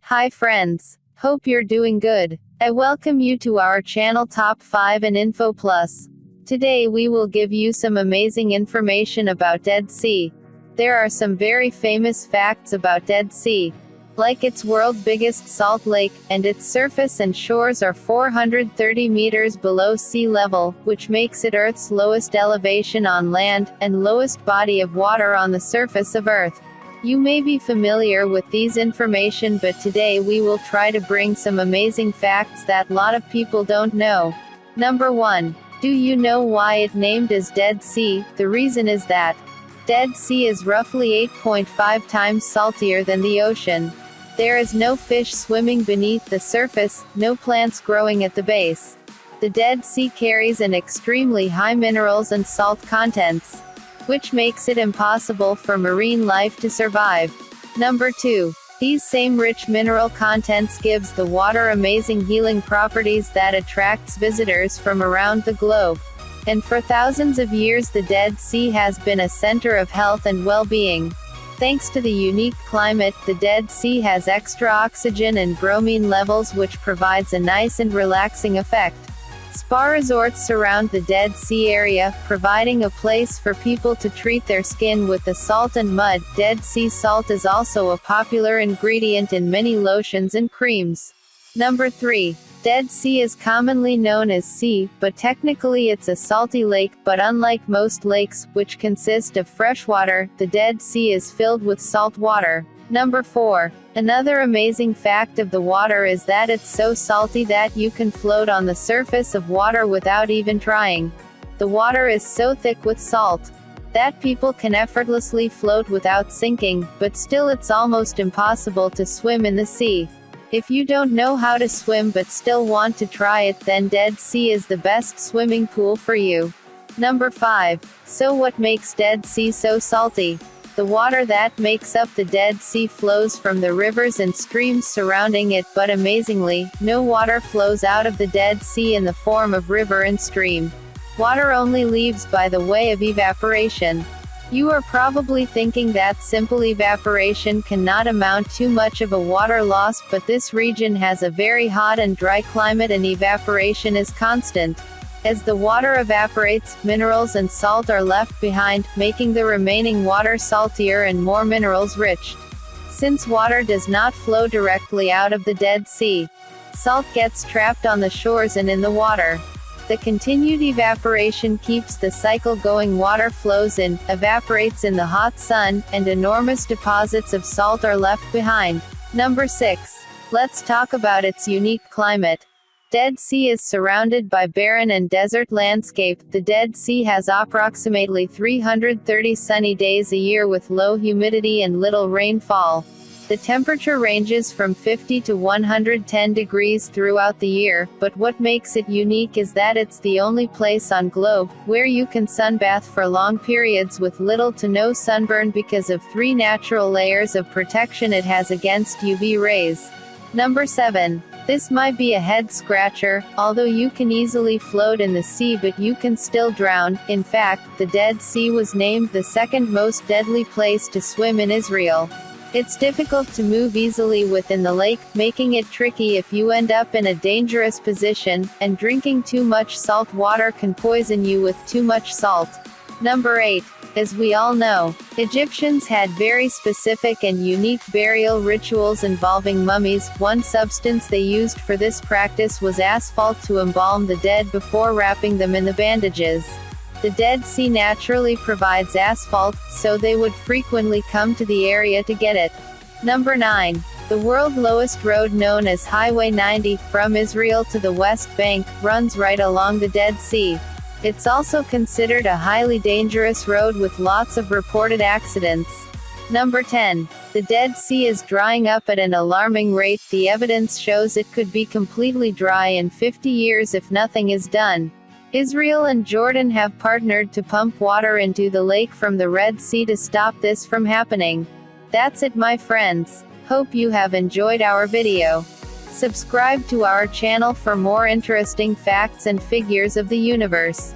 Hi friends. Hope you're doing good. I welcome you to our channel Top 5 and Info Plus. Today we will give you some amazing information about Dead Sea. There are some very famous facts about Dead Sea. Like its world's biggest salt lake, and its surface and shores are 430 meters below sea level, which makes it Earth's lowest elevation on land, and lowest body of water on the surface of Earth. You may be familiar with these information, but today we will try to bring some amazing facts that lot of people don't know. Number 1. Do you know why it named as Dead Sea? The reason is that Dead Sea is roughly 8.5 times saltier than the ocean. There is no fish swimming beneath the surface, no plants growing at the base. The Dead Sea carries an extremely high minerals and salt contents, which makes it impossible for marine life to survive. Number 2. These same rich mineral contents gives the water amazing healing properties that attracts visitors from around the globe. And for thousands of years the Dead Sea has been a center of health and well-being. Thanks to the unique climate, the Dead Sea has extra oxygen and bromine levels, which provides a nice and relaxing effect. Spa resorts surround the Dead Sea area, providing a place for people to treat their skin with the salt and mud. Dead Sea salt is also a popular ingredient in many lotions and creams. Number 3. Dead Sea is commonly known as sea, but technically it's a salty lake, but unlike most lakes, which consist of fresh water, the Dead Sea is filled with salt water. Number 4. Another amazing fact of the water is that it's so salty that you can float on the surface of water without even trying. The water is so thick with salt that people can effortlessly float without sinking, but still it's almost impossible to swim in the sea. If you don't know how to swim but still want to try it, then Dead Sea is the best swimming pool for you. Number 5. So what makes Dead Sea so salty? The water that makes up the Dead Sea flows from the rivers and streams surrounding it, but amazingly, no water flows out of the Dead Sea in the form of river and stream. Water only leaves by the way of evaporation. You are probably thinking that simple evaporation cannot amount to much of a water loss, but this region has a very hot and dry climate and evaporation is constant. As the water evaporates, minerals and salt are left behind, making the remaining water saltier and more minerals rich. Since water does not flow directly out of the Dead Sea, salt gets trapped on the shores and in the water. The continued evaporation keeps the cycle going. Water flows in, evaporates in the hot sun, and enormous deposits of salt are left behind. Number 6. Let's talk about its unique climate. Dead Sea is surrounded by barren and desert landscape. The Dead Sea has approximately 330 sunny days a year with low humidity and little rainfall. The temperature ranges from 50 to 110 degrees throughout the year, but what makes it unique is that it's the only place on globe where you can sunbath for long periods with little to no sunburn because of 3 natural layers of protection it has against UV rays. Number 7. This might be a head scratcher, although you can easily float in the sea but you can still drown. In fact, the Dead Sea was named the second most deadly place to swim in Israel. It's difficult to move easily within the lake, making it tricky if you end up in a dangerous position, and drinking too much salt water can poison you with too much salt. Number 8. As we all know, Egyptians had very specific and unique burial rituals involving mummies. One substance they used for this practice was asphalt to embalm the dead before wrapping them in the bandages. The Dead Sea naturally provides asphalt, so they would frequently come to the area to get it. Number 9. The world's lowest road, known as Highway 90, from Israel to the West Bank, runs right along the Dead Sea. It's also considered a highly dangerous road with lots of reported accidents. Number 10. The Dead Sea is drying up at an alarming rate. The evidence shows it could be completely dry in 50 years if nothing is done. Israel and Jordan have partnered to pump water into the lake from the Red Sea to stop this from happening. That's it, my friends. Hope you have enjoyed our video. Subscribe to our channel for more interesting facts and figures of the universe.